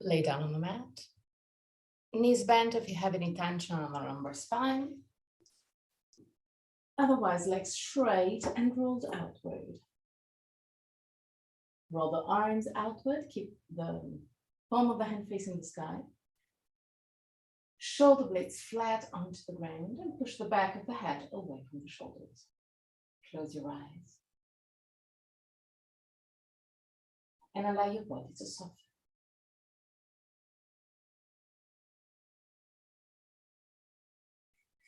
Lay down on the mat. Knees bent if you have any tension on the lumbar spine. Otherwise, legs straight and rolled outward. Roll the arms outward, keep the palm of the hand facing the sky. Shoulder blades flat onto the ground and push the back of the head away from the shoulders. Close your eyes. And allow your body to soften.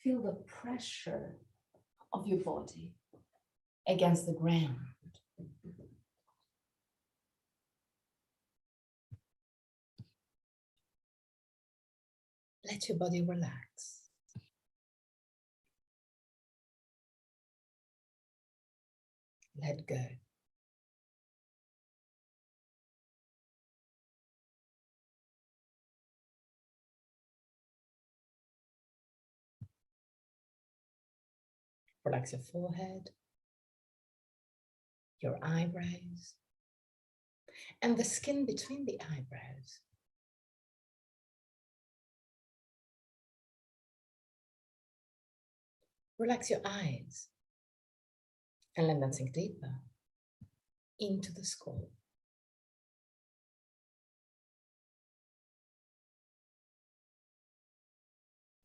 Feel the pressure of your body against the ground. Let your body relax. Let go. Relax your forehead, your eyebrows, and the skin between the eyebrows. Relax your eyes and let them sink deeper into the skull.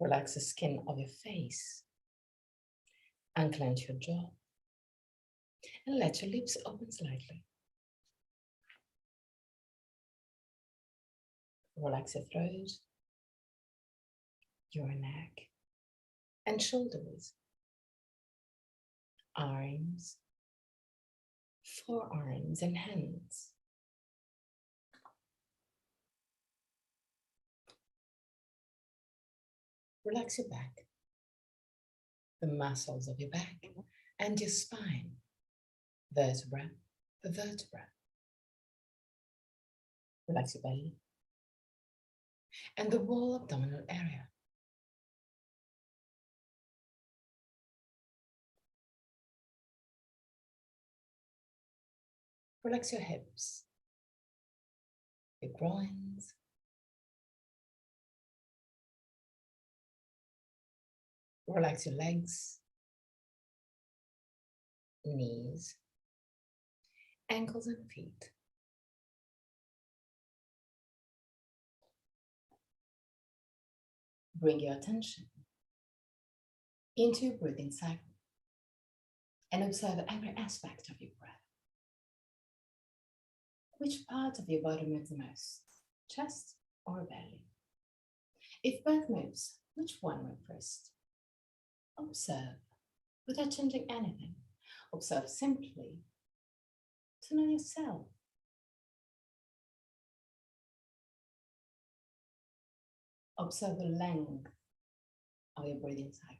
Relax the skin of your face. Unclench your jaw and let your lips open slightly. Relax your throat, your neck, and shoulders, arms, forearms, and hands. Relax your back, the muscles of your back, and your spine, vertebra per vertebra. Relax your belly and the whole abdominal area. Relax your hips, your groins, relax your legs, knees, ankles and feet. Bring your attention into your breathing cycle and observe every aspect of your breath. Which part of your body moves the most, chest or belly? If both moves, which one moves first? Observe without changing anything. Observe simply to know yourself. Observe the length of your breathing cycle.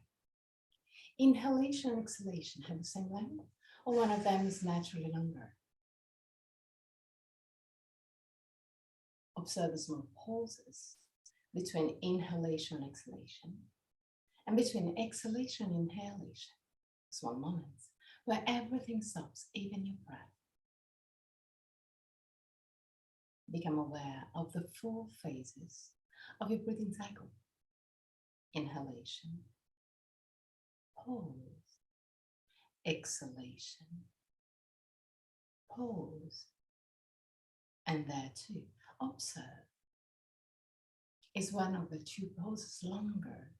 Inhalation and exhalation have the same length, or one of them is naturally longer. Observe the small pauses between inhalation and exhalation, and between exhalation and inhalation, small moments where everything stops, even your breath. Become aware of the 4 phases of your breathing cycle. Inhalation, pause, exhalation, pause, and there too, observe. Is one of the 2 pauses longer?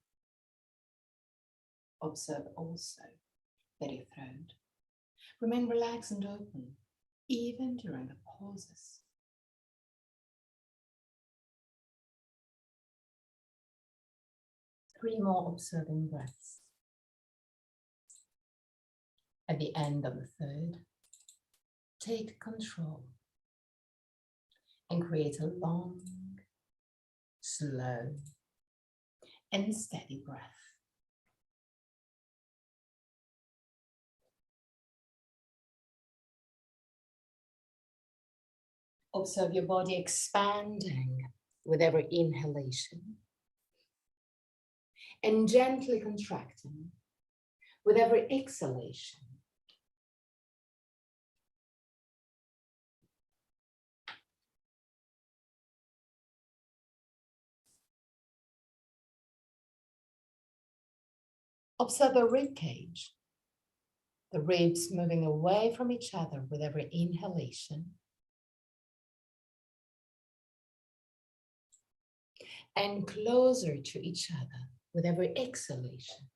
Observe also that your throat remain relaxed and open, even during the pauses. Three more observing breaths. At the end of the 3rd, take control and create a long, slow, and steady breath. Observe your body expanding with every inhalation and gently contracting with every exhalation. Observe the rib cage, the ribs moving away from each other with every inhalation and closer to each other with every exhalation.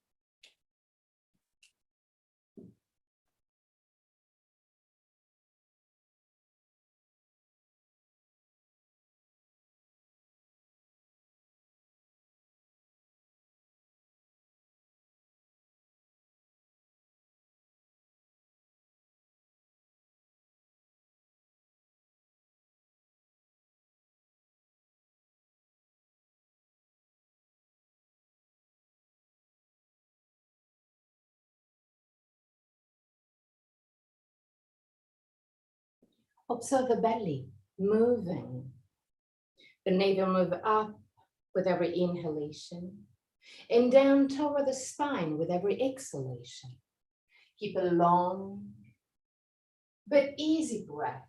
Observe the belly moving. The navel move up with every inhalation and down toward the spine with every exhalation. Keep a long but easy breath.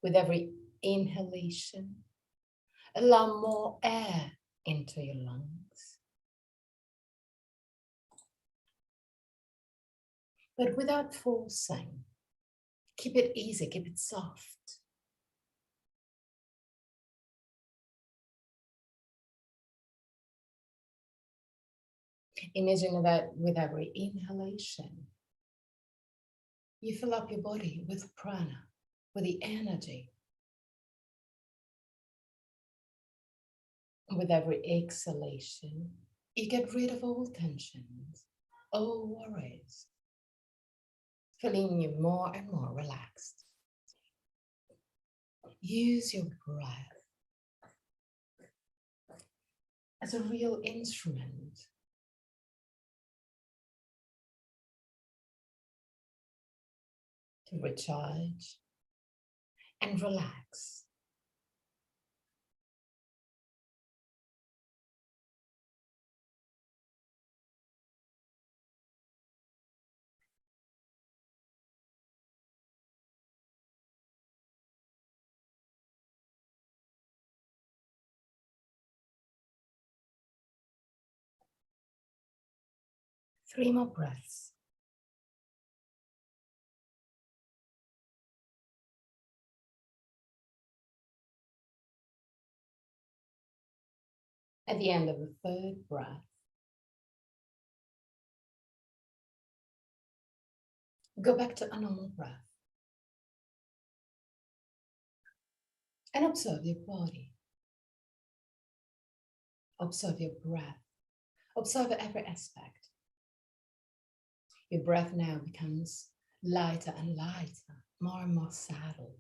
With every inhalation, allow more air into your lungs. But without forcing, keep it easy, keep it soft. Imagine that with every inhalation, you fill up your body with prana, with the energy. With every exhalation, you get rid of all tensions, all worries, feeling you more and more relaxed. Use your breath as a real instrument to recharge and relax. 3 more breaths. At the end of the 3rd breath, go back to a normal breath and observe your body. Observe your breath. Observe every aspect. Your breath now becomes lighter and lighter, more and more settled.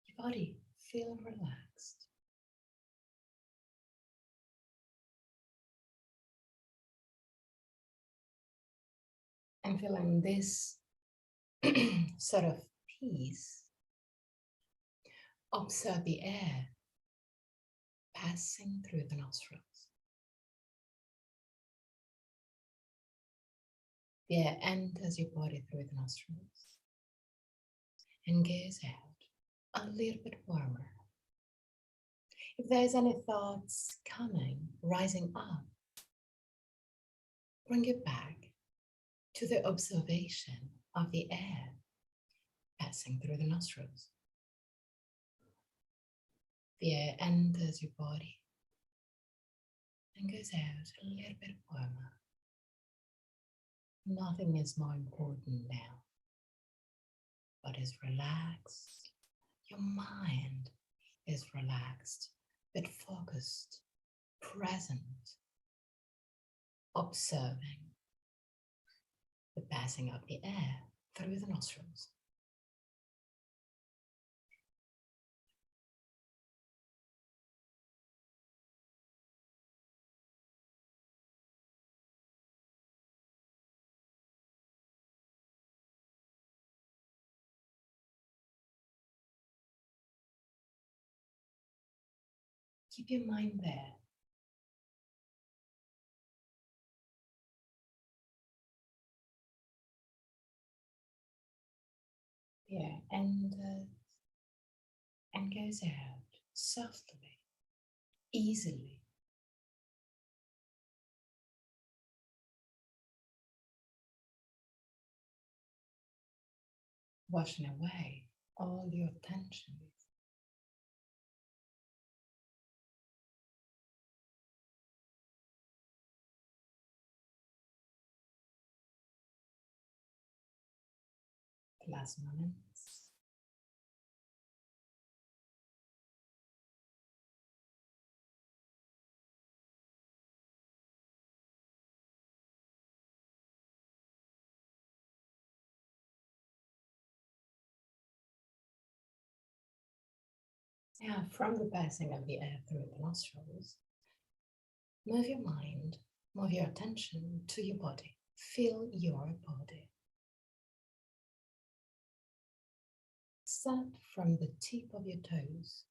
Your body feels relaxed. And feeling this sort of peace, observe the air passing through the nostrils. The air enters your body through the nostrils and goes out a little bit warmer. If there's any thoughts coming, rising up, bring it back to the observation of the air passing through the nostrils. The air enters your body and goes out a little bit warmer. Nothing is more important now. Body is relaxed. Your mind is relaxed, but focused, present, observing. the passing of the air through the nostrils. Keep your mind there. Yeah, and goes out softly, easily. Washing away all your tensions. Last moments. Now, from the passing of the air through the nostrils, move your mind, move your attention to your body. Feel your body. Start from the tip of your toes.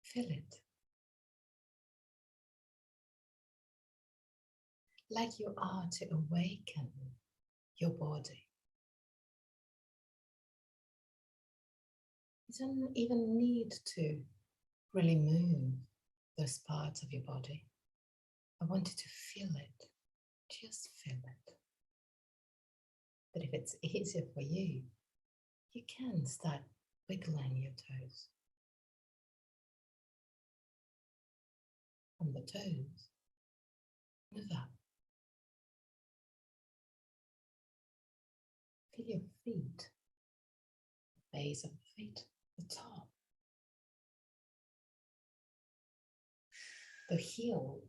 Feel it. Like you are to awaken your body. You don't even need to really move those parts of your body. I want you to feel it. Just feel it. But if it's easier for you, you can start wiggling your toes. From the toes, move up. Feel your feet, the base of the feet, the top, the heel,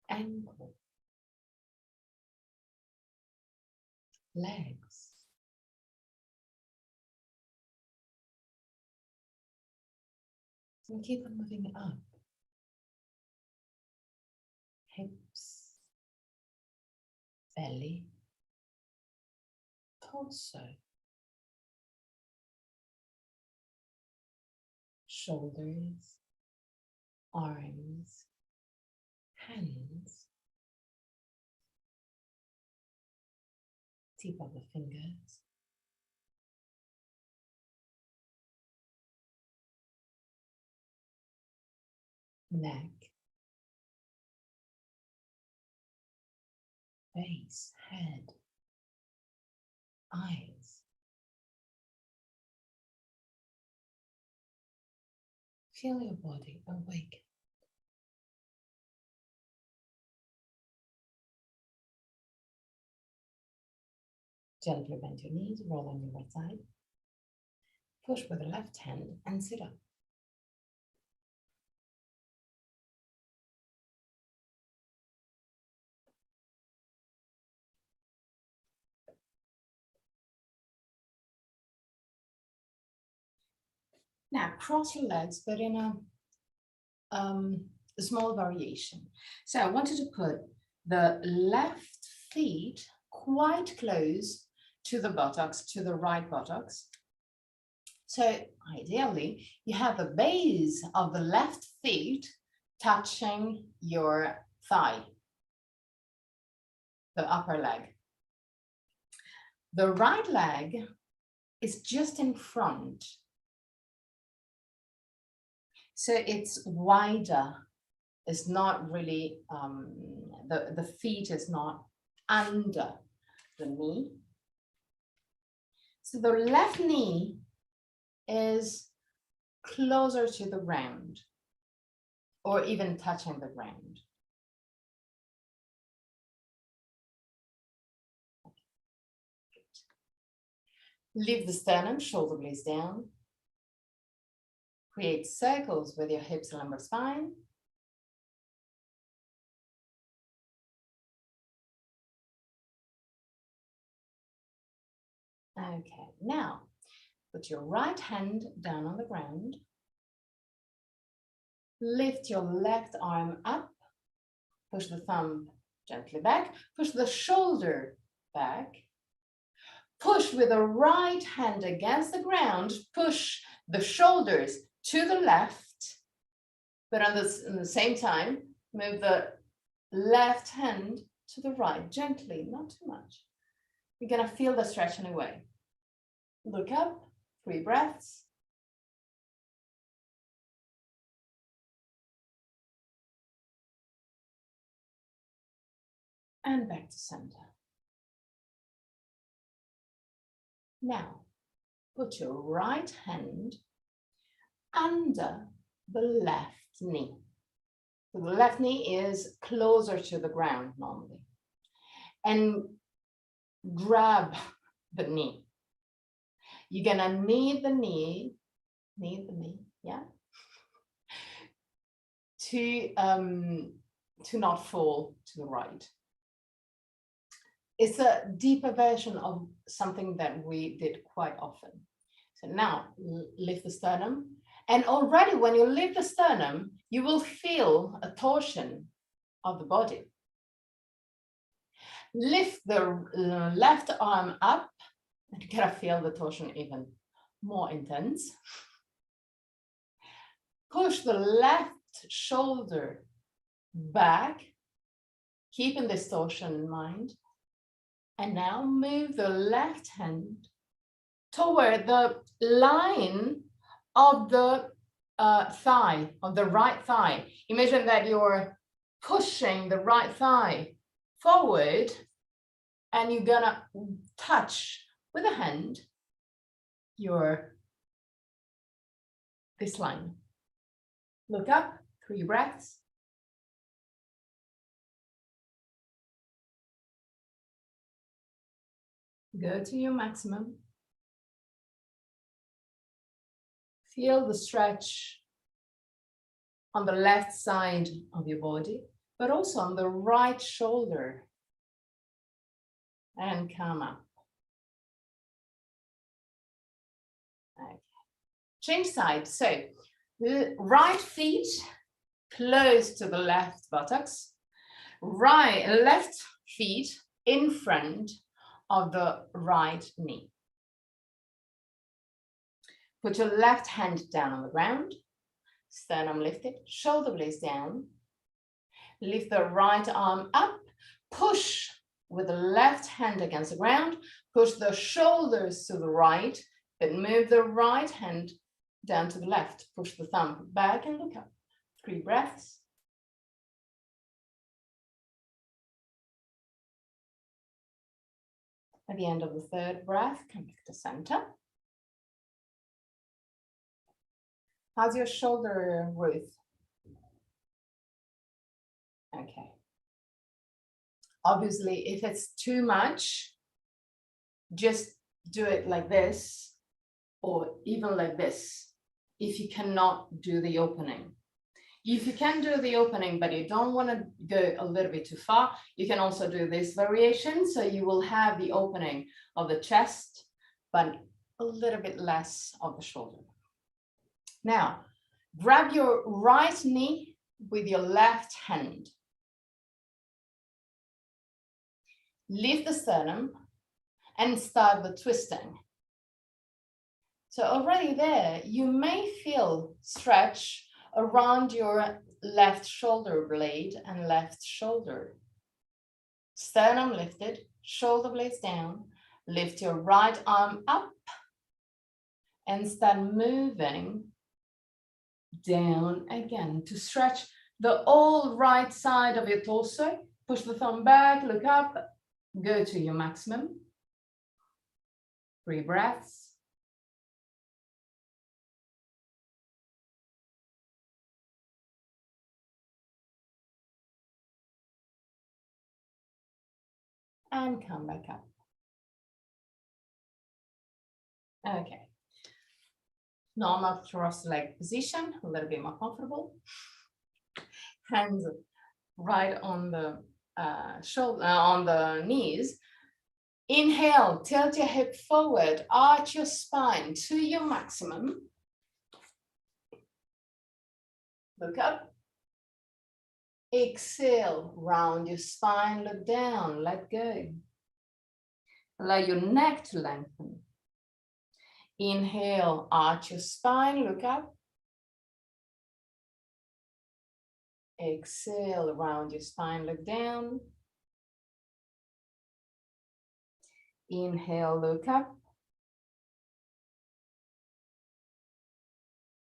ankle, legs, and keep on moving up. Hips, belly, torso, shoulders, arms, hands, tip of the fingers, neck, face, head, eyes. Feel your body awake. Gently bend your knees, roll on your right side. Push with the left hand and sit up. Now cross your legs, but in a small variation. So I wanted to put the left feet quite close to the buttocks, to the right buttocks. So ideally, you have the base of the left feet touching your thigh, the upper leg. The right leg is just in front. So it's wider. It's not really, the feet is not under the knee. So the left knee is closer to the ground or even touching the ground. Lift the sternum, shoulder blades down. Create circles with your hips and lumbar spine. Okay, now put your right hand down on the ground. Lift your left arm up. Push the thumb gently back. Push the shoulder back. Push with the right hand against the ground. Push the shoulders to the left. But at the same time, move the left hand to the right, gently, not too much. You're gonna feel the stretch anyway. Look up, 3 breaths. And back to center. Now, put your right hand under the left knee. So the left knee is closer to the ground normally. And grab the knee. You're gonna knead the knee, yeah, to not fall to the right. It's a deeper version of something that we did quite often. So now lift the sternum. And already when you lift the sternum, you will feel a torsion of the body. Lift the left arm up, and you're gonna feel the torsion even more intense. Push the left shoulder back, keeping this torsion in mind. And now move the left hand toward the line of the thigh, of the right thigh. Imagine that you're pushing the right thigh forward, and you're gonna touch with a hand this line. Look up, 3 breaths. Go to your maximum. Feel the stretch on the left side of your body, but also on the right shoulder. And come up. Okay. Change side. So the right feet close to the left buttocks. Left feet in front of the right knee. Put your left hand down on the ground, sternum lifted, shoulder blades down. Lift the right arm up, push with the left hand against the ground, push the shoulders to the right, then move the right hand down to the left, push the thumb back and look up. 3 breaths. At the end of the 3rd breath, come back to center. How's your shoulder width? Okay. Obviously, if it's too much, just do it like this, or even like this, if you cannot do the opening. If you can do the opening, but you don't want to go a little bit too far, you can also do this variation. So you will have the opening of the chest, but a little bit less of the shoulder. Now, grab your right knee with your left hand. Lift the sternum and start the twisting. So already there, you may feel stretch around your left shoulder blade and left shoulder. Sternum lifted, shoulder blades down. Lift your right arm up and start moving down again to stretch the whole right side of your torso. Push the thumb back, look up, go to your maximum. 3 breaths. And come back up. Okay. Normal cross leg position, a little bit more comfortable. Hands right on the shoulder, on the knees. Inhale, tilt your hip forward, arch your spine to your maximum. Look up. Exhale, round your spine, look down, let go. Allow your neck to lengthen. Inhale, arch your spine, look up. Exhale, round your spine, look down. Inhale, look up.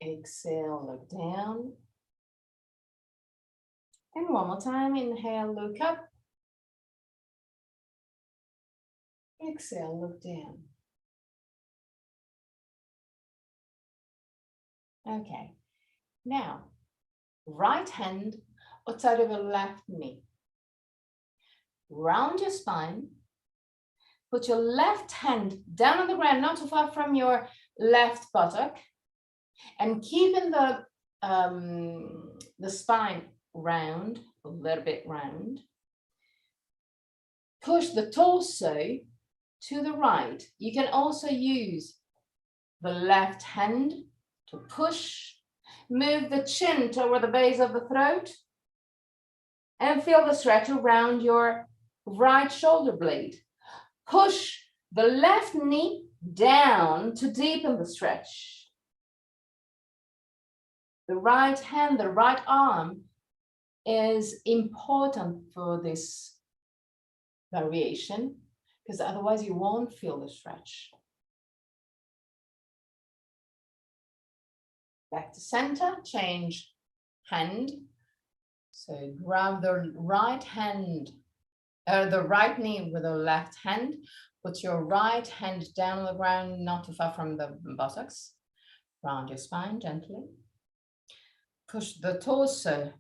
Exhale, look down. And one more time, inhale, look up. Exhale, look down. Okay, now, right hand outside of your left knee. Round your spine. Put your left hand down on the ground, not too far from your left buttock. And keeping the spine round, a little bit round. Push the torso to the right. You can also use the left hand to push. Move the chin toward the base of the throat. And feel the stretch around your right shoulder blade. Push the left knee down to deepen the stretch. The right hand, the right arm is important for this variation because otherwise you won't feel the stretch. Back to center, change hand. So grab the right hand, the right knee with the left hand. Put your right hand down on the ground, not too far from the buttocks. Round your spine gently. Push the torso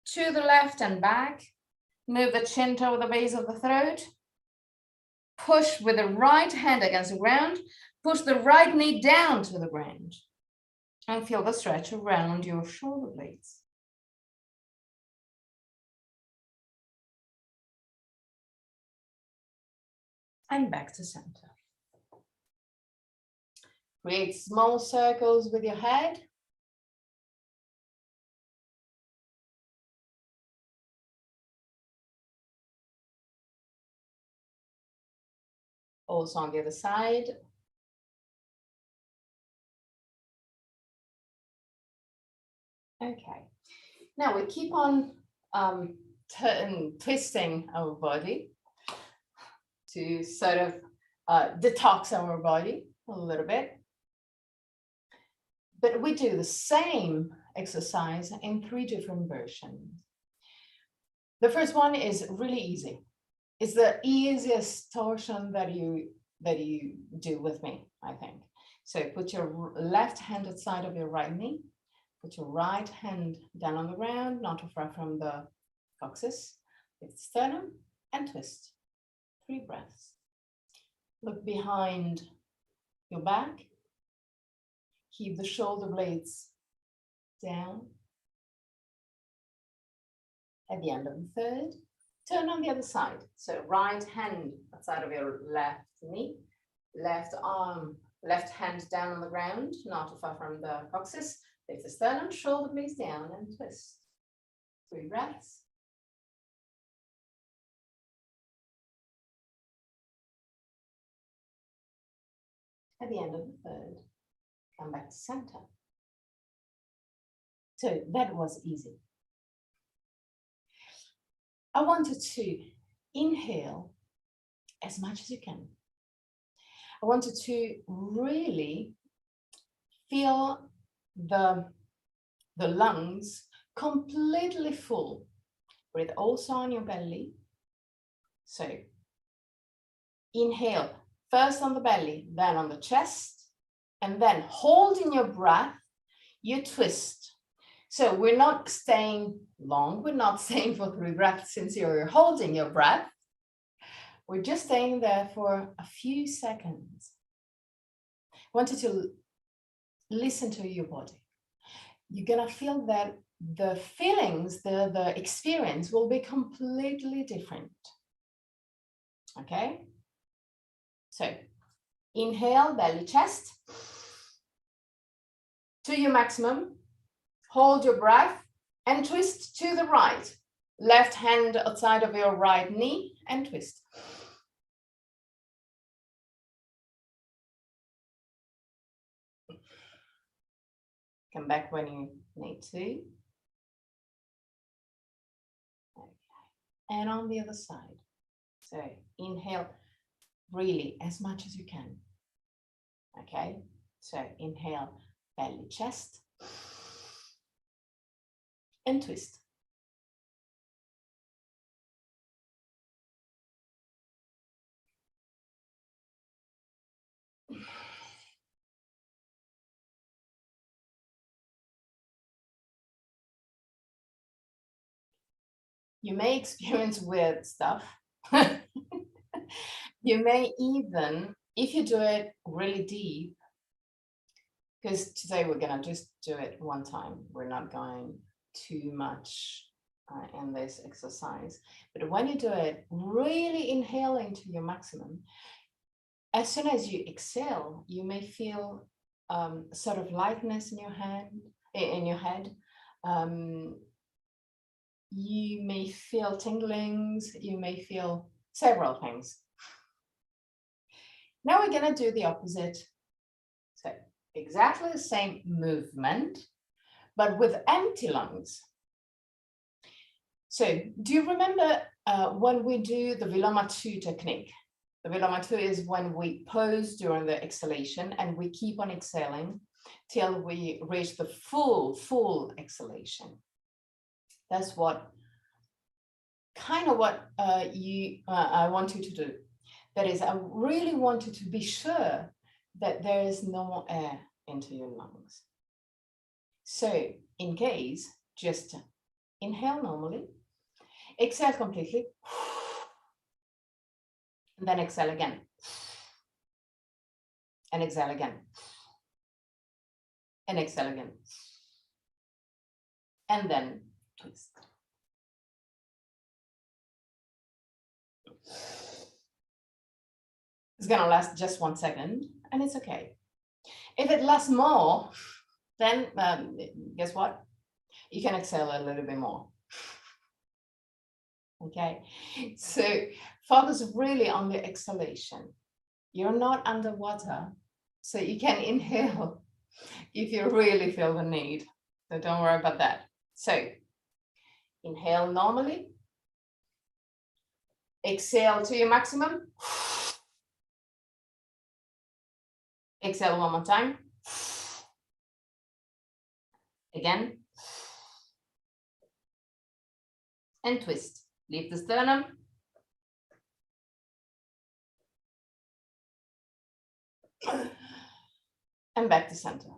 to the left and back. Move the chin toward the base of the throat. Push with the right hand against the ground. Push the right knee down to the ground. And feel the stretch around your shoulder blades. And back to center. Create small circles with your head. Also on the other side. Okay. Now we keep on twisting our body to sort of detox our body a little bit. But we do the same exercise in 3 different versions. The first one is really easy. It's the easiest torsion that you do with me, I think. So put your left hand outside of your right knee. Put your right hand down on the ground, not too far from the coccyx. Lift the sternum and twist. 3 breaths. Look behind your back. Keep the shoulder blades down. At the end of the third, turn on the other side. So right hand outside of your left knee, left arm, left hand down on the ground, not too far from the coccyx. Lift the sternum, shoulder blades down and twist. 3 breaths. At the end of the third, come back to center. So that was easy. I wanted to inhale as much as you can. I wanted to really feel the lungs completely full. Breathe also on your belly. So inhale first on the belly, then on the chest, and then holding your breath, you twist. So we're not staying long. We're not staying for 3 breaths since you're holding your breath. We're just staying there for a few seconds. I want you to listen to your body. You're gonna feel that the feelings, the experience will be completely different. Okay? So inhale, belly, chest to your maximum. Hold your breath and twist to the right. Left hand outside of your right knee and twist. Come back when you need to. Okay. And on the other side. So inhale really as much as you can. Okay, so inhale, belly, chest, and twist. You may experience weird stuff. You may even, if you do it really deep, because today we're going to just do it one time. We're not going too much in this exercise. But when you do it, really inhaling to your maximum, as soon as you exhale, you may feel sort of lightness in your head. You may feel tinglings. You may feel several things. Now we're going to do the opposite. So exactly the same movement, but with empty lungs. So do you remember when we do the Viloma 2 technique? The Viloma 2 is when we pause during the exhalation and we keep on exhaling till we reach the full exhalation. That's what I want you to do. That is, I really want you to be sure that there is no more air into your lungs. So in case, just inhale normally, exhale completely, and then exhale again, and exhale again, and exhale again, and then twist. It's gonna last just 1 second, and it's okay. If it lasts more, then guess what? You can exhale a little bit more. Okay, so focus really on the exhalation. You're not underwater, so you can inhale if you really feel the need. So don't worry about that. So inhale normally. Exhale to your maximum. Exhale one more time. Again. And twist. Lift the sternum. And back to center.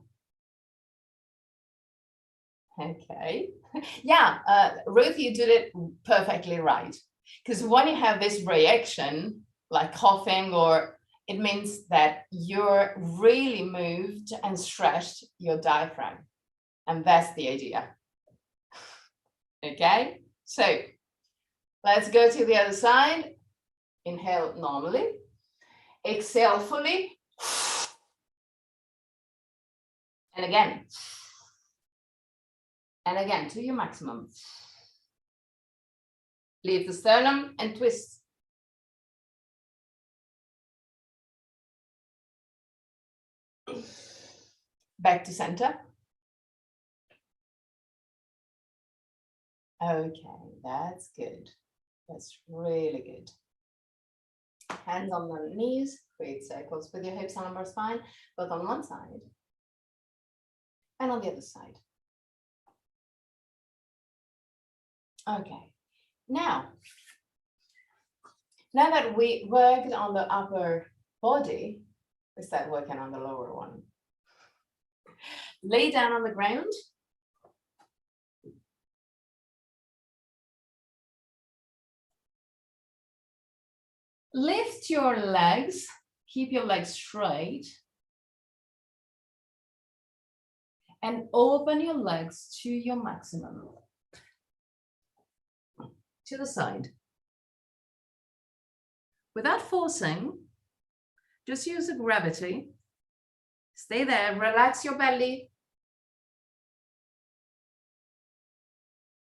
Okay. Yeah, Ruth, you did it perfectly right. Because when you have this reaction, like coughing, or it means that you're really moved and stretched your diaphragm. And that's the idea. Okay, so let's go to the other side. Inhale normally. Exhale fully. And again. And again to your maximum. Leave the sternum and twist. Back to center. Okay, that's good. That's really good. Hands on the knees, create circles with your hips and lumbar spine, both on one side and on the other side. Okay, now that we worked on the upper body, we start working on the lower one. Lay down on the ground. Lift your legs, keep your legs straight. And open your legs to your maximum. To the side. Without forcing, Just use the gravity. Stay there, relax your belly.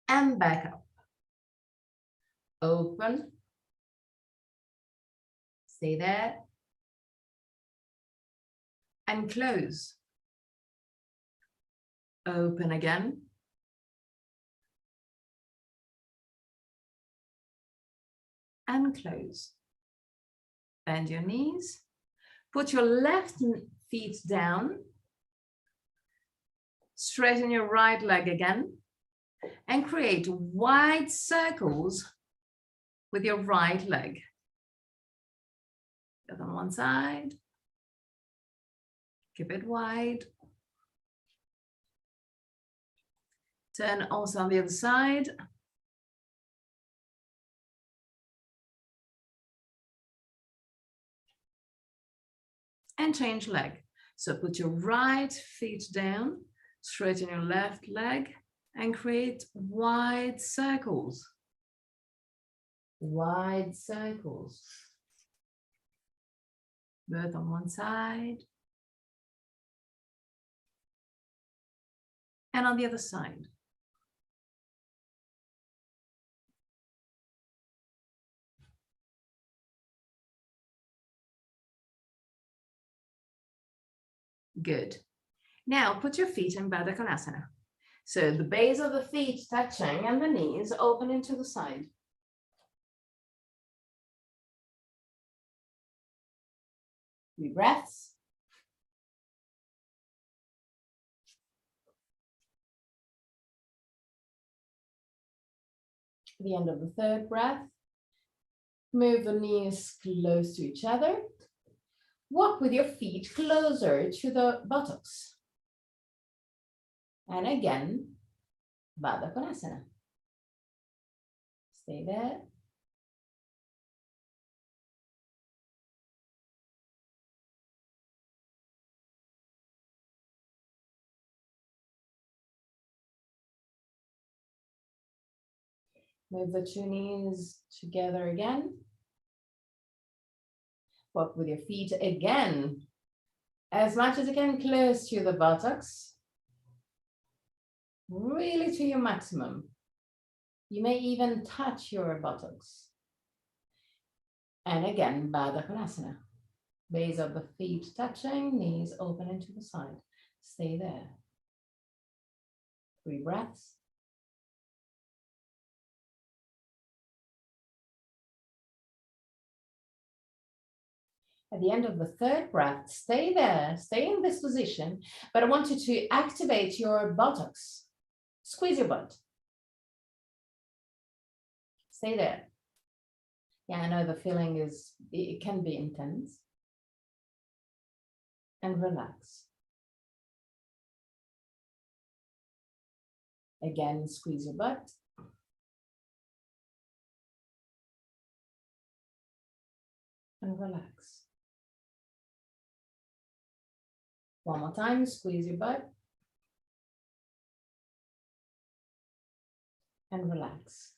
And back up. Open. Stay there. And close. Open again. And close. Bend your knees. Put your left feet down. Straighten your right leg again. And create wide circles with your right leg. Go on one side. Keep it wide. Turn also on the other side. And change leg. So put your right feet down, straighten your left leg, and create wide circles. Wide circles. Both on one side. And on the other side. Good. Now put your feet in Baddha Konasana. So the base of the feet touching and the knees open into the side. Deep breaths. At the end of the third breath, move the knees close to each other. Walk with your feet closer to the buttocks. And again, Baddha Konasana. Stay there. Move the two knees together again. Walk with your feet again, as much as you can, close to the buttocks. Really to your maximum. You may even touch your buttocks. And again, Baddha Konasana. Base of the feet touching, knees open into the side. Stay there. 3 breaths. At the end of the third breath, stay there, stay in this position, but I want you to activate your buttocks. Squeeze your butt. Stay there. Yeah, I know the feeling is, it can be intense. And relax. Again, squeeze your butt. And relax. One more time, squeeze your butt. And relax.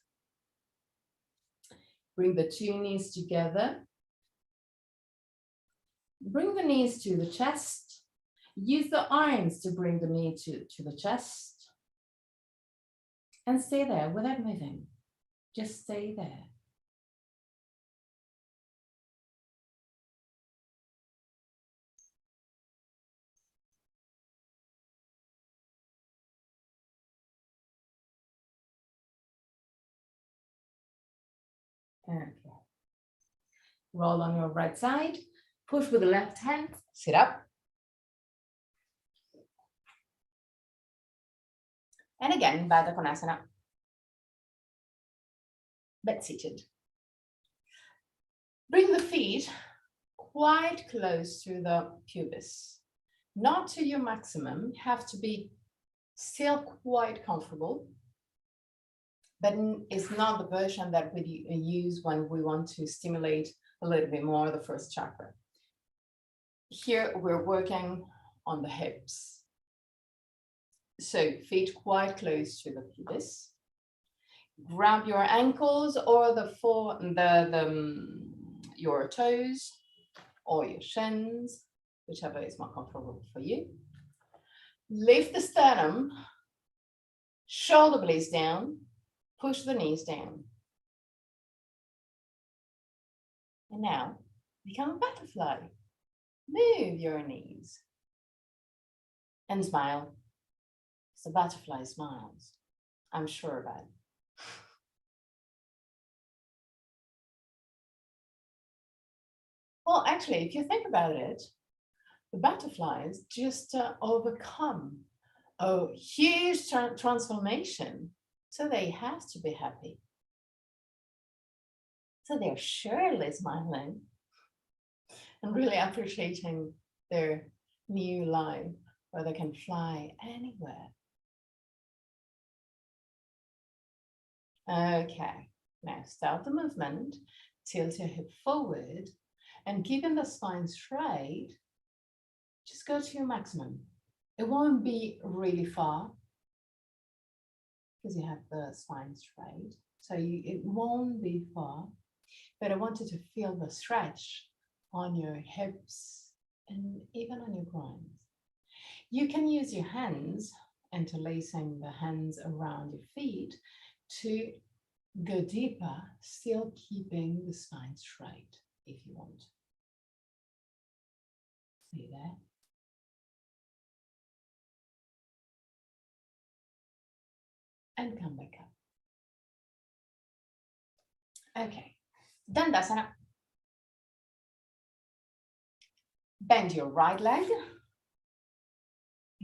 Bring the two knees together. Bring the knees to the chest. Use the arms to bring the knee to the chest. And stay there without moving. Just stay there. Okay. Roll on your right side. Push with the left hand. Sit up. And again, Baddha Konasana. But seated. Bring the feet quite close to the pubis. Not to your maximum. You have to be still quite comfortable. But it's not the version that we use when we want to stimulate a little bit more the first chakra. Here we're working on the hips. So feet quite close to the pubis. Grab your ankles or your toes or your shins, whichever is more comfortable for you. Lift the sternum, shoulder blades down, push the knees down. And now become a butterfly. Move your knees and smile. It's a butterfly smiles. I'm sure about it. Well, actually, if you think about it, the butterflies just overcome a huge transformation. So they have to be happy. So they're surely smiling and really appreciating their new life where they can fly anywhere. Okay, now start the movement, tilt your hip forward, and keeping the spine straight, just go to your maximum. It won't be really far because you have the spine straight, so it won't be far, but I want you to feel the stretch on your hips and even on your groins. You can use your hands, interlacing the hands around your feet to go deeper, still keeping the spine straight if you want. See there? And come back up. Okay, Dandasana. Bend your right leg,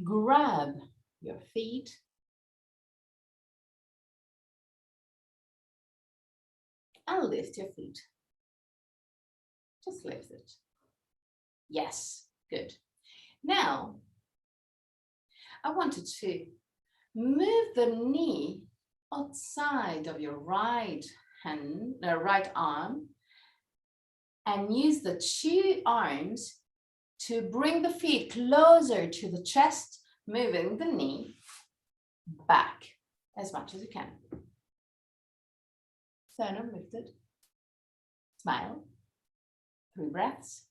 grab your feet, and lift your feet. Just lift it. Yes, good. Now, I wanted to move the knee outside of your right hand, right arm, and use the two arms to bring the feet closer to the chest, moving the knee back as much as you can. Sternum lifted. Smile. 3 breaths.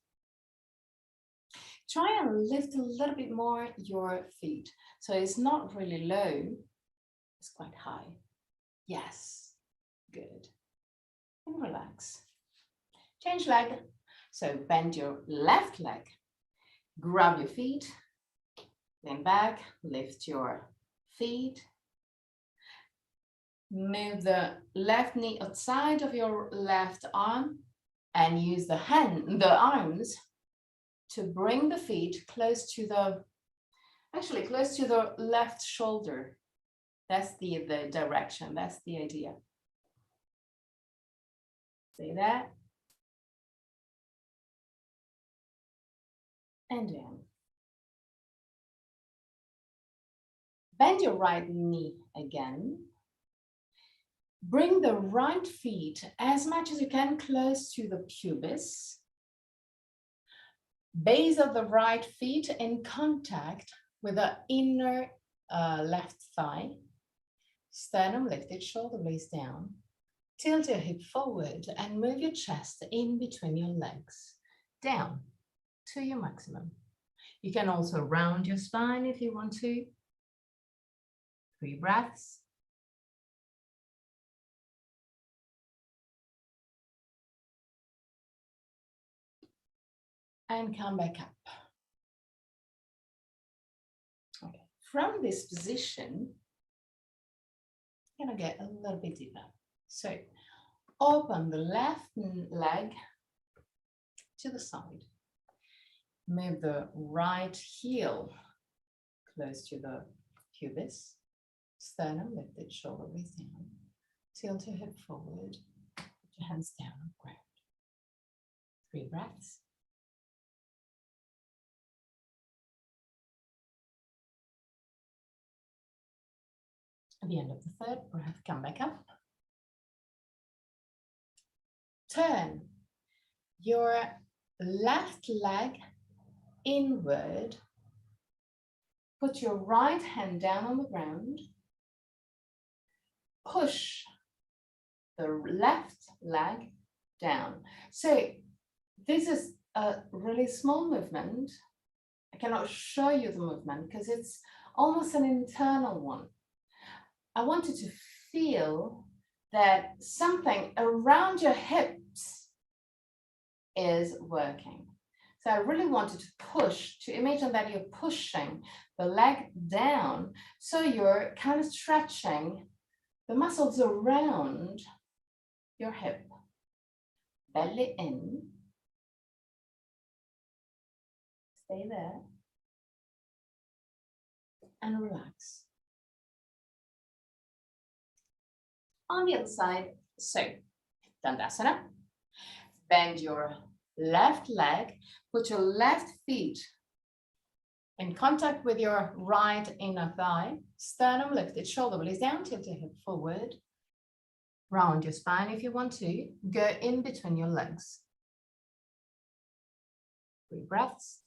Try and lift a little bit more your feet. So it's not really low, it's quite high. Yes, good. And relax. Change leg. So bend your left leg. Grab your feet. Lean back, lift your feet. Move the left knee outside of your left arm and use the arms to bring the feet close to the left shoulder. That's the direction, that's the idea. See that? And down. Bend your right knee again. Bring the right feet as much as you can close to the pubis. Base of the right feet in contact with the inner left thigh. Sternum lifted, shoulder blades down. Tilt your hip forward and move your chest in between your legs, down to your maximum. You can also round your spine if you want to. 3 breaths. And come back up. Okay. From this position, I'm gonna get a little bit deeper. So open the left leg to the side. Move the right heel close to the pubis. Sternum lifted, shoulder blades down. Tilt your hip forward. Put your hands down on the ground. 3 breaths. At the end of the 3rd breath, come back up. Turn your left leg inward. Put your right hand down on the ground. Push the left leg down. So this is a really small movement. I cannot show you the movement because it's almost an internal one. I want you to feel that something around your hips is working. So I really wanted to push, to imagine that you're pushing the leg down. So you're kind of stretching the muscles around your hip. Belly in. Stay there. And relax. On the other side, so Dandasana. Bend your left leg, put your left feet in contact with your right inner thigh, sternum lifted, shoulder blades down, tilt your hip forward, round your spine if you want to, go in between your legs. 3 breaths.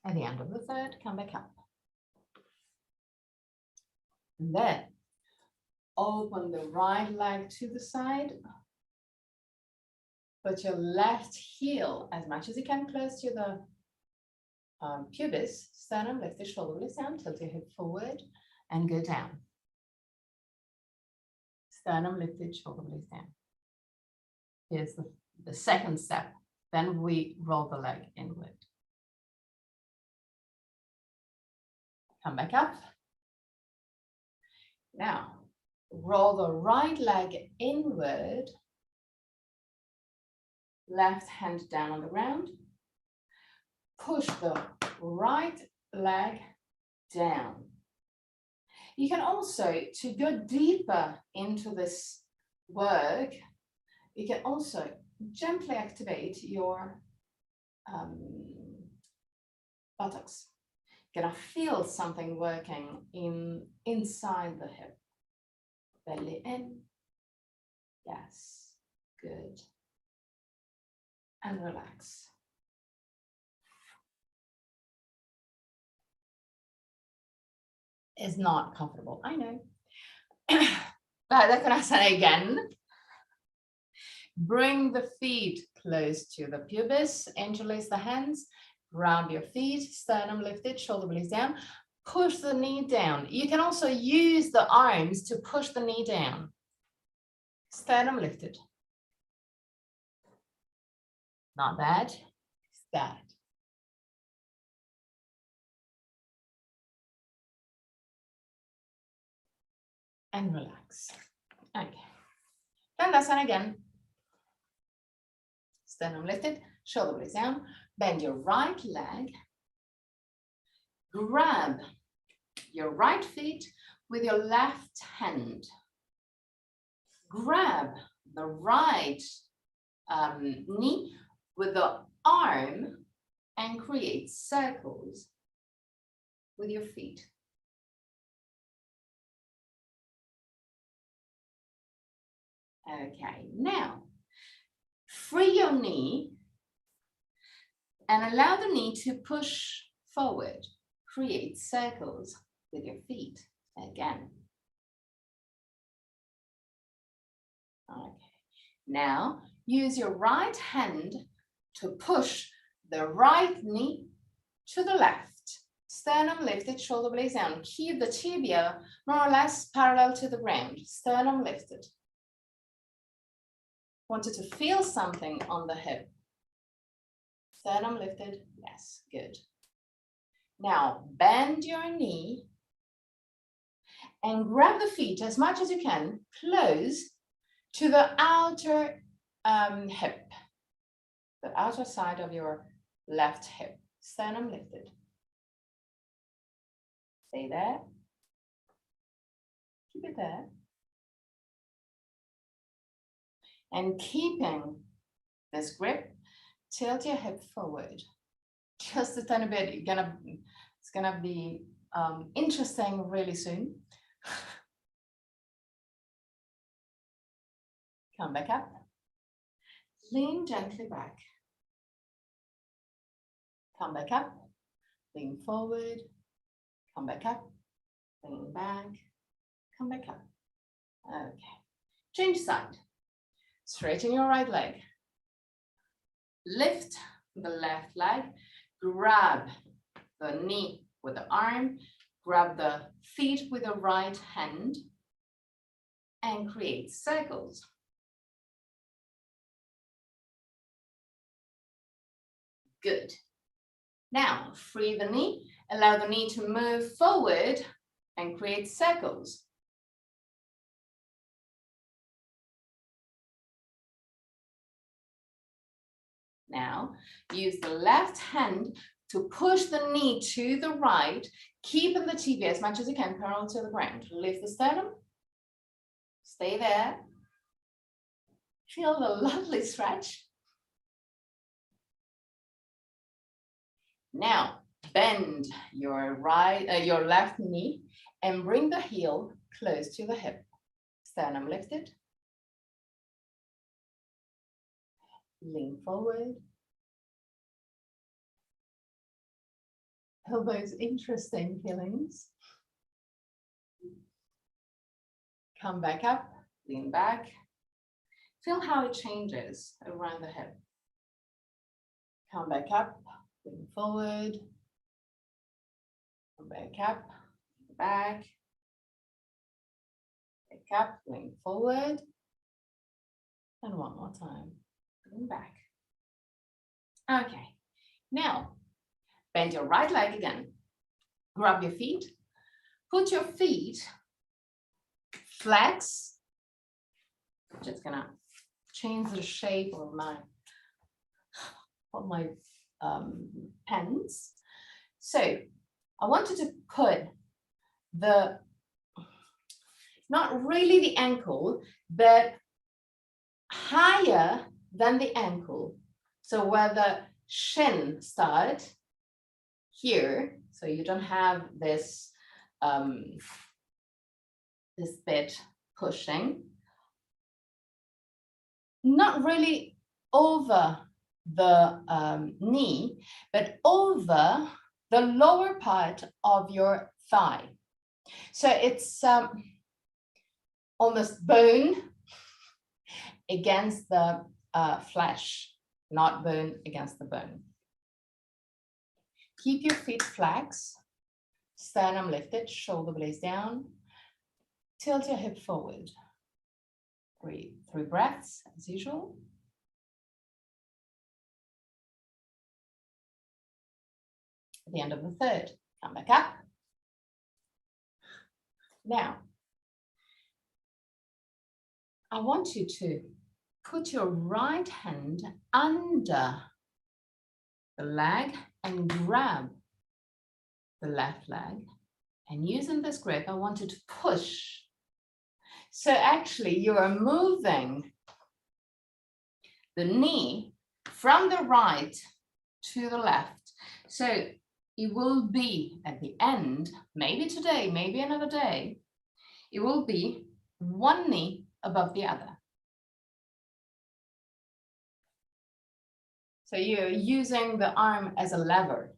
At the end of the third, come back up. And then open the right leg to the side. Put your left heel as much as you can close to the pubis, sternum lifted, shoulder blades down, tilt your hip forward and go down. Sternum lifted, shoulder blades down. Here's the second step. Then we roll the leg inward. Come back up. Now, roll the right leg inward. Left hand down on the ground. Push the right leg down. You can also, to go deeper into this work, you can also gently activate your buttocks. You're gonna feel something working inside the hip. Belly in. Yes, good. And relax. Is not comfortable, I know. But I'm gonna say again. Bring the feet close to the pubis, interlace the hands, round your feet, sternum lifted, shoulder blades down, push the knee down. You can also use the arms to push the knee down. Sternum lifted. Not bad, it's that. And relax. Okay. Dandasana again. Sternum lifted, shoulder blades down. Bend your right leg. Grab your right feet with your left hand. Grab the right knee with the arm and create circles with your feet. Okay, now free your knee and allow the knee to push forward. Create circles with your feet again. Okay, now use your right hand to push the right knee to the left. Sternum lifted, shoulder blades down. Keep the tibia more or less parallel to the ground. Sternum lifted. Wanted to feel something on the hip. Sternum lifted, yes, good. Now bend your knee and grab the feet as much as you can, close to the outer hip, the outer side of your left hip. Sternum lifted. Stay there. Keep it there. And keeping this grip, tilt your hip forward. Just a tiny bit. It's gonna be interesting really soon. Come back up. Lean gently back. Come back up. Lean forward. Come back up. Lean back. Come back up. Okay. Change side. Straighten your right leg. Lift the left leg. Grab the knee with the arm. Grab the feet with the right hand. And create circles. Good. Now, free the knee. Allow the knee to move forward and create circles. Now, use the left hand to push the knee to the right, keeping the tibia as much as you can parallel to the ground. Lift the sternum. Stay there. Feel the lovely stretch. Now, bend your left knee and bring the heel close to the hip. Sternum lifted. Lean forward. Feel those interesting feelings. Come back up, lean back. Feel how it changes around the hip. Come back up, lean forward. Come back up, back. Back up, lean forward. And one more time, lean back. Okay, now bend your right leg again. Grab your feet. Put your feet flex. Just gonna change the shape of my pens. So I wanted to put not really the ankle, but higher than the ankle. So where the shin starts here, so you don't have this this bit pushing, not really over the knee, but over the lower part of your thigh. So it's almost bone against the flesh, not bone against the bone. Keep your feet flex, sternum lifted, shoulder blades down. Tilt your hip forward. Breathe. 3 breaths as usual. At the end of the third, come back up. Now, I want you to put your right hand under the leg and grab the left leg. And using this grip, I want you to push. So actually, you are moving the knee from the right to the left. So it will be at the end, maybe today, maybe another day, it will be one knee above the other. So you're using the arm as a lever.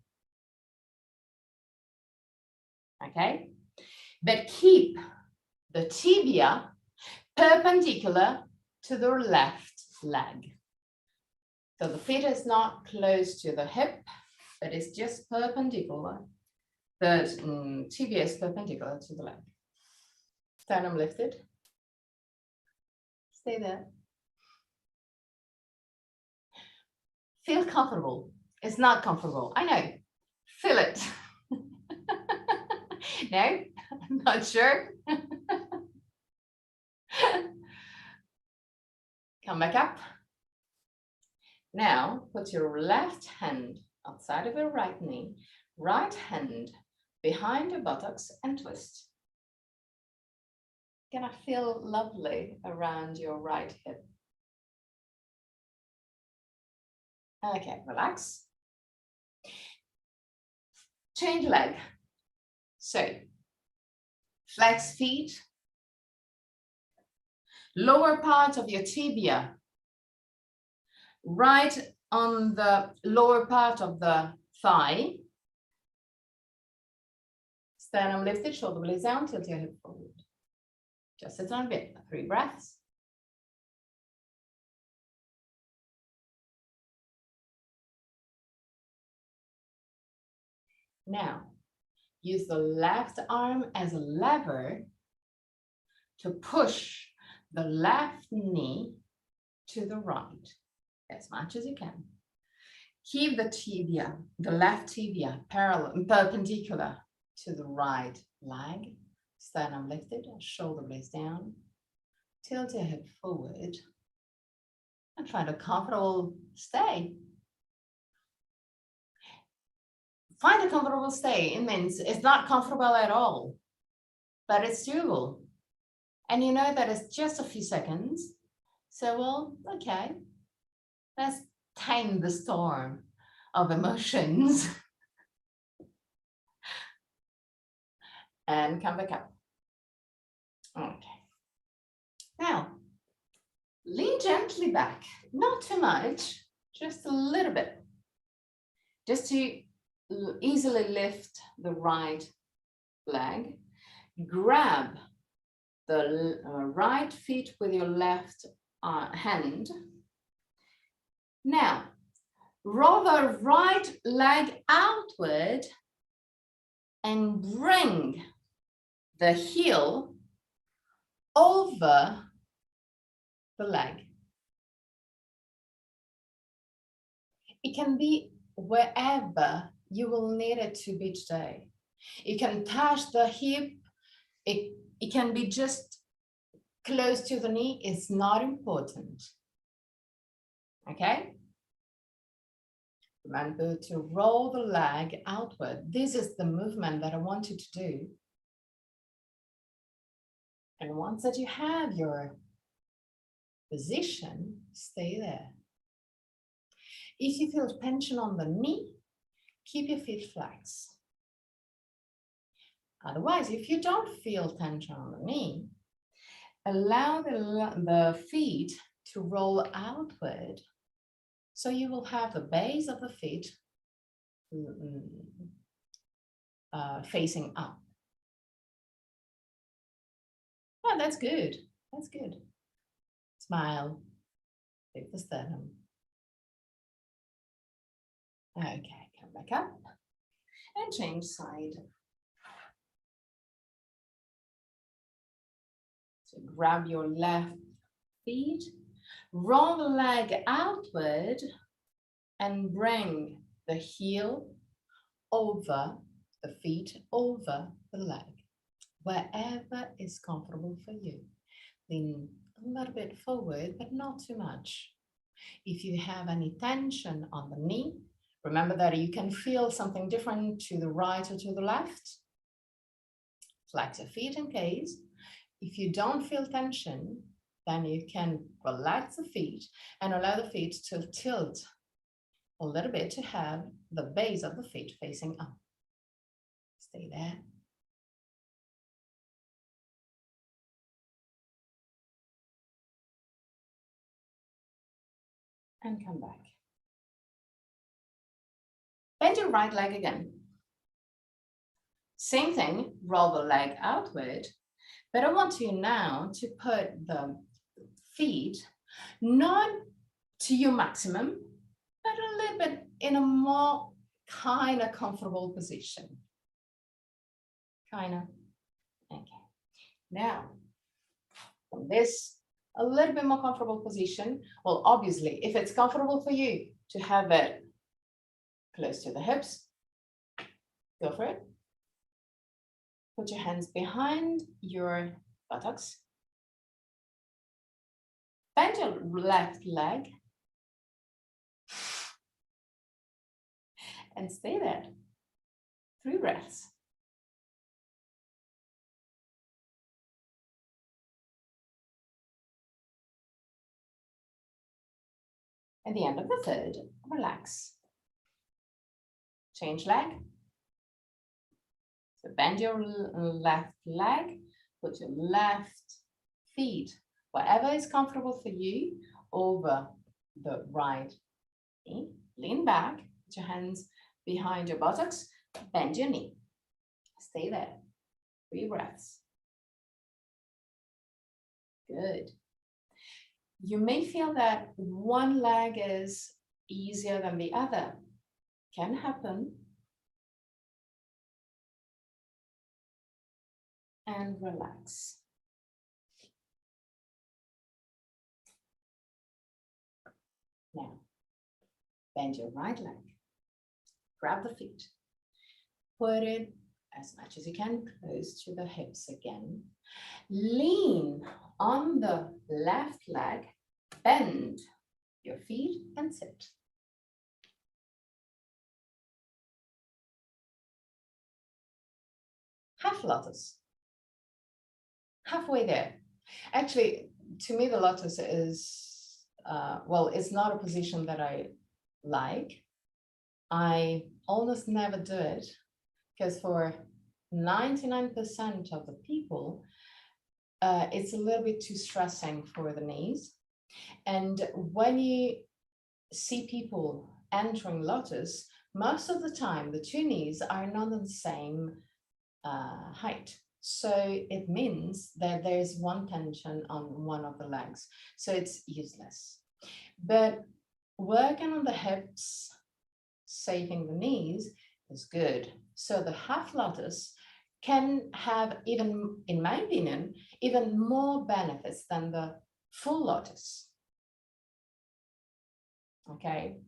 Okay? But keep the tibia perpendicular to the left leg. So the feet is not close to the hip, but it's just perpendicular. The tibia is perpendicular to the leg. Sternum lifted. Stay there. Feel comfortable. It's not comfortable. I know. Feel it. No, I'm not sure. Come back up. Now put your left hand outside of your right knee, right hand behind your buttocks and twist. Gonna feel lovely around your right hip. Okay, relax. Change leg. So, flex feet. Lower part of your tibia, right on the lower part of the thigh. Sternum lifted, shoulder blades down, tilt your hip forward. Just sit on a bit. 3 breaths. Now, use the left arm as a lever to push the left knee to the right as much as you can. Keep the tibia, the left tibia, perpendicular to the right leg. Sternum lifted, shoulder blades down. Tilt your hip forward and find a comfortable stay. Find a comfortable stay. It means it's not comfortable at all, but it's doable. And you know that it's just a few seconds. So, well, okay, let's tame the storm of emotions. And come back up. Okay. Now, lean gently back, not too much, just a little bit. Just to easily lift the right leg. Grab the right feet with your left hand. Now, roll the right leg outward and bring the heel over the leg. It can be wherever you will need it to be today. You can touch the hip. It can be just close to the knee. It's not important. Okay? Remember to roll the leg outward. This is the movement that I want you to do. And once that you have your position, stay there. If you feel tension on the knee, keep your feet flexed. Otherwise, if you don't feel tension on the knee, allow the feet to roll outward. So you will have the base of the feet facing up. Oh, that's good. That's good. Smile. Lift the sternum. Okay, come back up and change side. So grab your left feet, roll the leg outward and bring the heel over the feet, over the leg, wherever is comfortable for you. Lean a little bit forward, but not too much. If you have any tension on the knee, remember that you can feel something different to the right or to the left. Flex your feet in case. If you don't feel tension, then you can relax the feet and allow the feet to tilt a little bit to have the base of the feet facing up. Stay there. And come back. Bend your right leg again. Same thing, roll the leg outward, but I want you now to put the feet not to your maximum, but a little bit in a more kind of comfortable position. Kind of. Okay. Now, from this a little bit more comfortable position, well, obviously, if it's comfortable for you to have it close to the hips, go for it. Put your hands behind your buttocks. Bend your left leg. And stay there. 3 breaths. At the end of the third, relax. Change leg. So bend your left leg, put your left feet, wherever is comfortable for you, over the right knee. Lean back, put your hands behind your buttocks, bend your knee. Stay there. 3 breaths. Good. You may feel that one leg is easier than the other. Can happen. And relax. Now, bend your right leg. Grab the feet. Put it as much as you can close to the hips again. Lean on the left leg. Bend your feet and sit. Half lotus. Halfway there. Actually, to me, the lotus is, well, it's not a position that I like. I almost never do it because for 99% of the people, it's a little bit too stressing for the knees. And when you see people entering lotus, most of the time, the two knees are not on the same height. So it means that there's one tension on one of the legs. So it's useless. But working on the hips, saving the knees is good. So the half lotus can have, even in my opinion, even more benefits than the full lotus. Okay.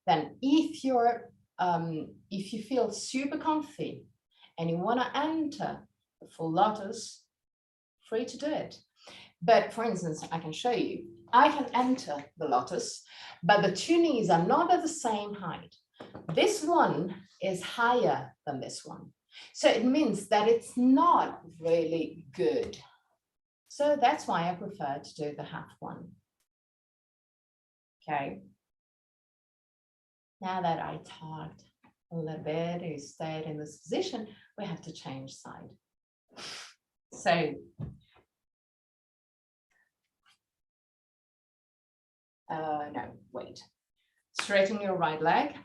Then if you feel super comfy and you want to enter the full lotus, free to do it. But for instance, I can show you, I can enter the lotus, but the two knees are not at the same height. This one is higher than this one. So it means that it's not really good. So that's why I prefer to do the half one. Okay. Now that I talked a little bit, you stayed in this position, we have to change side. So, no, wait. Straighten your right leg,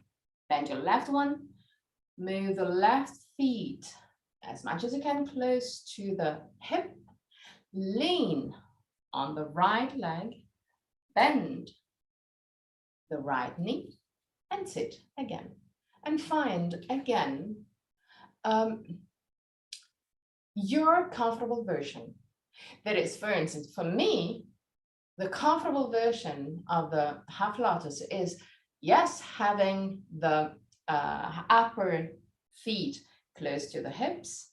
bend your left one, move the left feet as much as you can close to the hip, lean on the right leg, bend the right knee, and sit again. And find again your comfortable version. That is, for instance, for me, the comfortable version of the half lotus is, yes, having the upper feet close to the hips,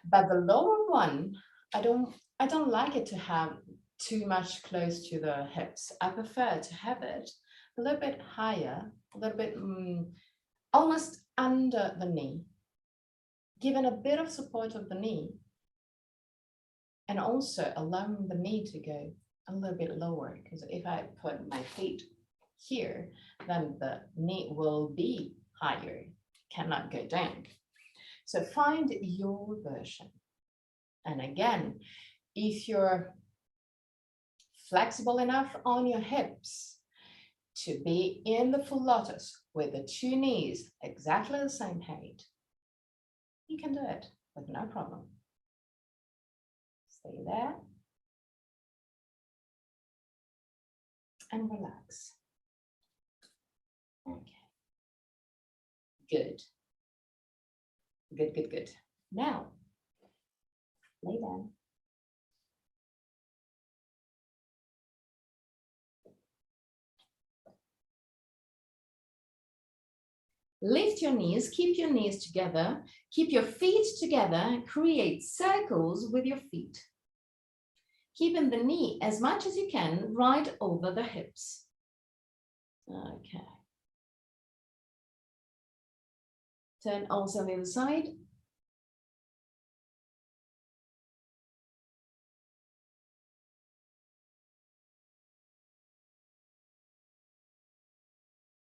but the lower one, I don't like it to have too much close to the hips. I prefer to have it a little bit higher, a little bit almost under the knee, given a bit of support of the knee, and also allowing the knee to go a little bit lower, because if I put my feet here, then the knee will be higher, cannot go down. So find your version. And again, if you're flexible enough on your hips to be in the full lotus with the two knees exactly the same height, you can do it with no problem. Stay there and relax. Okay. Good. Good, good, good. Now, lay down. Lift your knees, keep your knees together, keep your feet together, create circles with your feet. Keeping the knee as much as you can right over the hips. Okay. Turn also on the other side.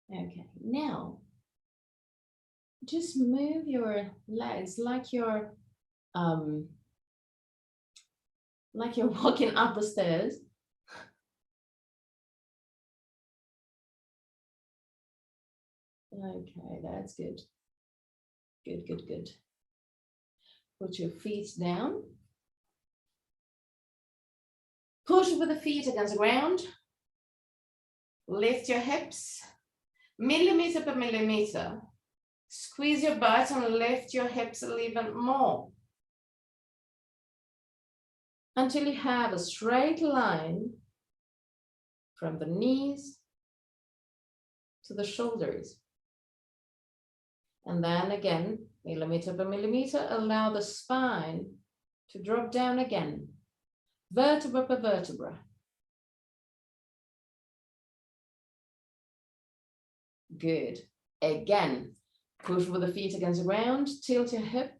Okay, now just move your legs like you're walking up the stairs. Okay, that's good. Good, good, good. Put your feet down. Push with the feet against the ground. Lift your hips, millimeter per millimeter. Squeeze your butt and lift your hips a little bit more. Until you have a straight line from the knees to the shoulders. And then again, millimeter per millimeter, allow the spine to drop down again, vertebra per vertebra. Good. Again, push with the feet against the ground, tilt your hip,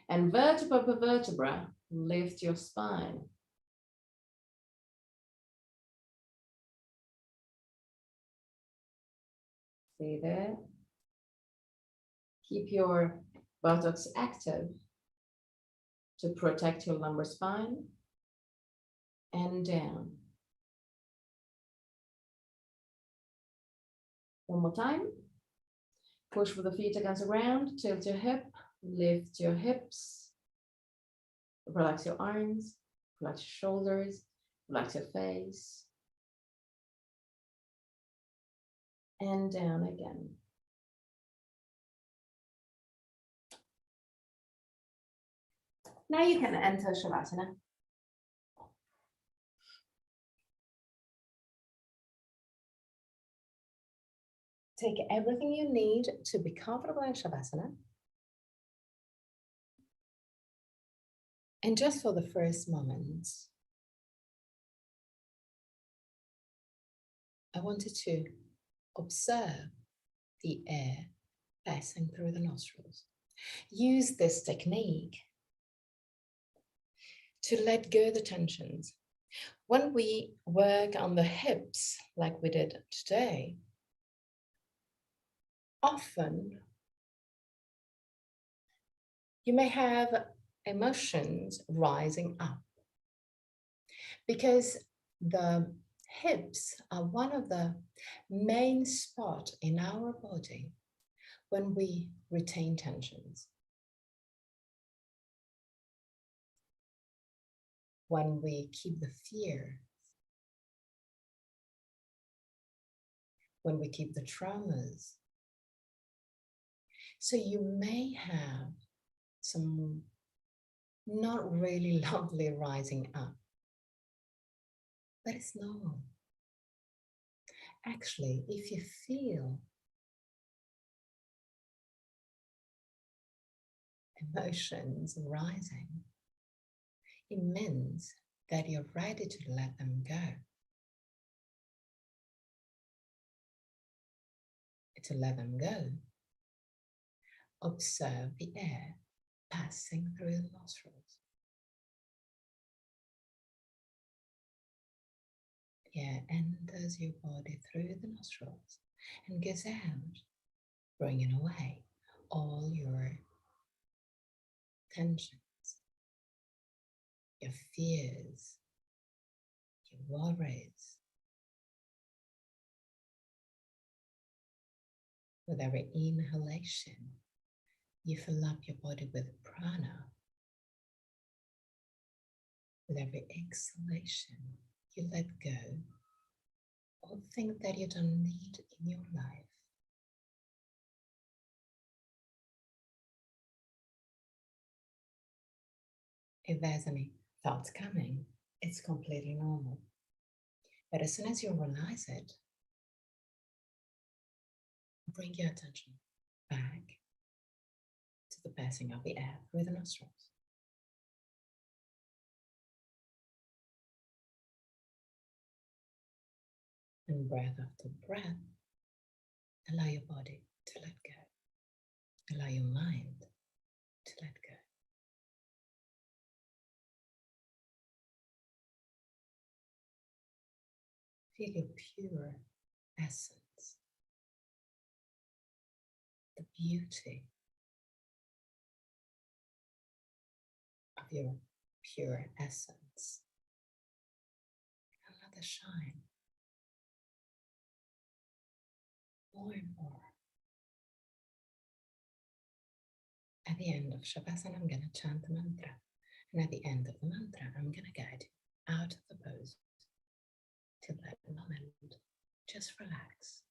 and vertebra per vertebra, lift your spine. Stay there. Keep your buttocks active to protect your lumbar spine, and down. One more time. Push with the feet against the ground, tilt your hip, lift your hips, relax your arms, relax your shoulders, relax your face, and down again. Now you can enter Shavasana. Take everything you need to be comfortable in Shavasana. And just for the first moment, I wanted to observe the air passing through the nostrils. Use this technique to let go the tensions. When we work on the hips, like we did today, often you may have emotions rising up because the hips are one of the main spots in our body when we retain tensions. When we keep the fear, when we keep the traumas. So you may have some not really lovely rising up, but it's normal. Actually, if you feel emotions rising, it means that you're ready to let them go. To let them go, observe the air passing through the nostrils. Air enters your body through the nostrils and goes out, bringing away all your tensions, your fears, your worries. With every inhalation, you fill up your body with prana. With every exhalation, you let go of things that you don't need in your life. If there's any thoughts coming, it's completely normal. But as soon as you realize it, bring your attention back to the passing of the air through the nostrils. And breath after breath, allow your body to let go. Allow your mind to let go. Feel your pure essence, the beauty of your pure essence. And let it shine more and more. At the end of Shavasana, I'm going to chant the mantra. And at the end of the mantra, I'm going to guide you out of the pose. till that moment. Just relax.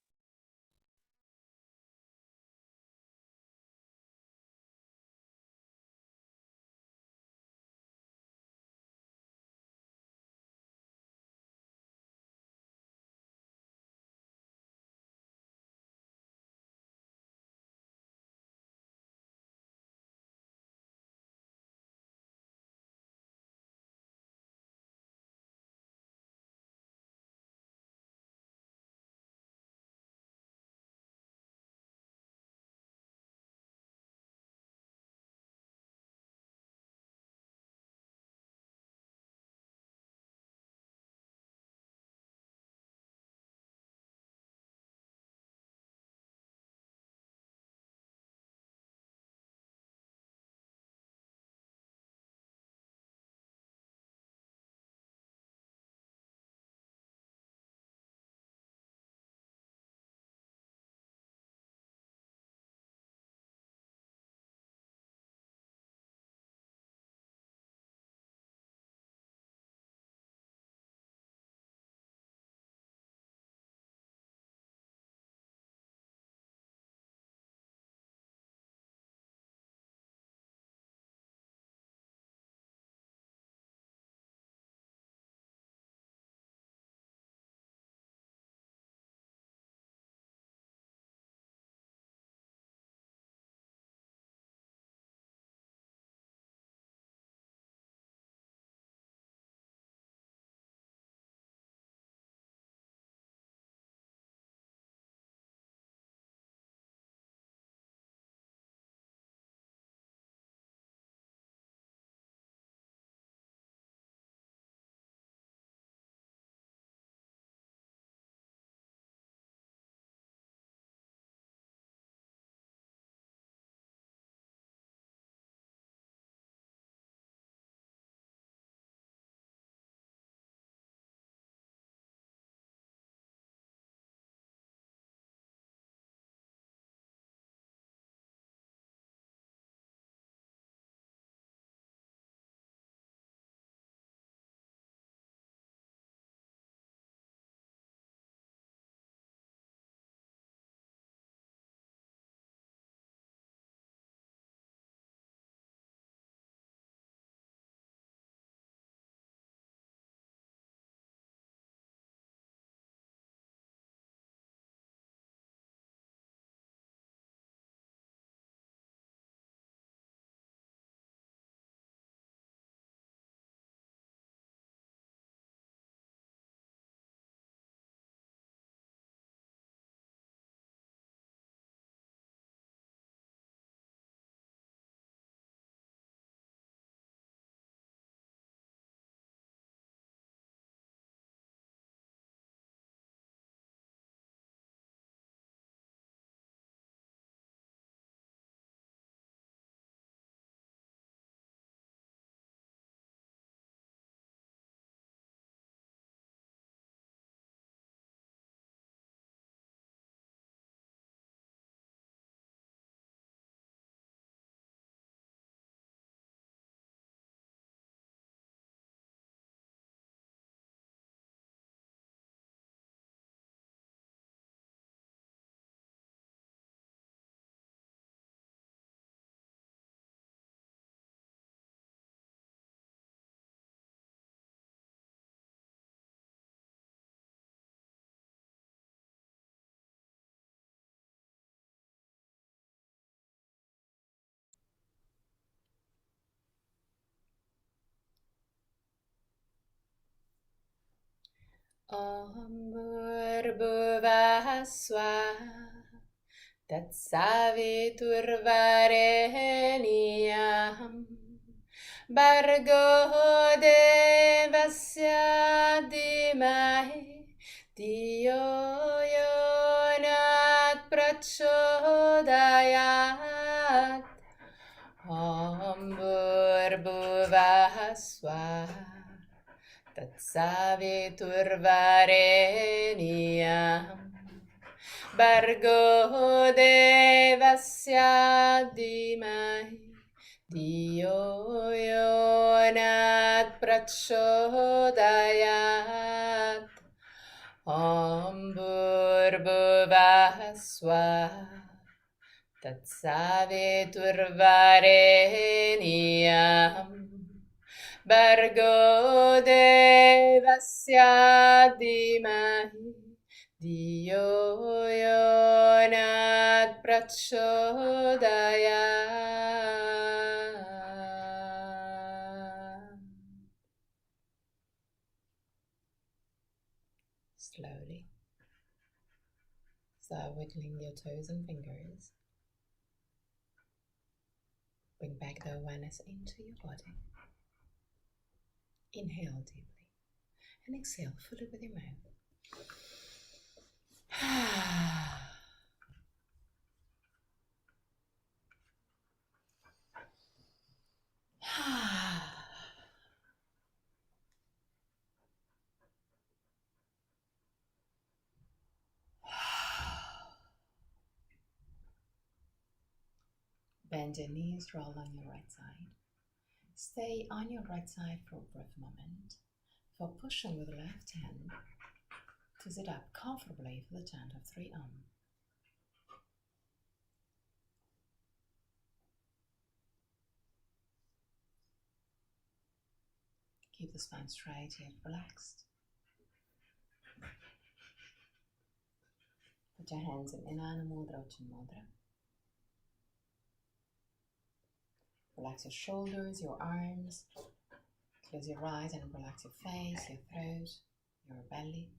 Om Bhurбhuvah Swaha Tatsaviturvarenyam Bargo Devasya Dhimahi Dhiyo Yonat Prachodayat Om Bhurбhuvah Swaha Tatsaviturvarenyam Bargo Devasya Dhimahi Dhiyo Yonat Prachodayat Om Bhurvaswa Tatsaviturvarenyam Bargo Devasya Dhimahi Diyo Yonat Prachodaya. Slowly start wiggling your toes and fingers. Bring back the awareness into your body. Inhale deeply and exhale fully with your mouth. Bend your knees, roll on your right side. Stay on your right side for a brief moment. For pushing with the left hand to sit up comfortably for the chant of 3 Om. Keep the spine straight yet relaxed. Put your hands in Inana Mudra, Ujjayi Mudra. Relax your shoulders, your arms. Close your eyes and relax your face, your throat, your belly.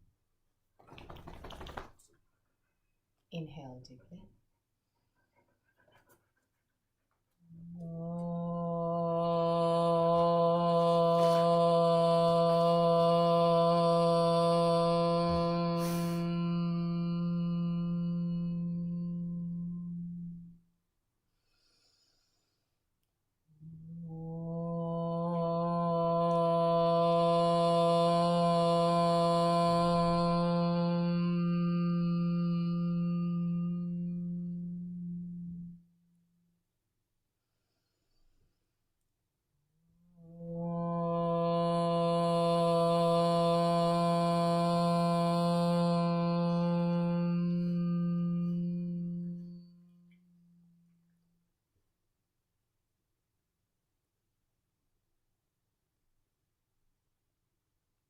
Inhale deeply.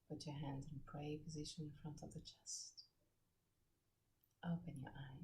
Put your hands in prayer position in front of the chest. Open your eyes.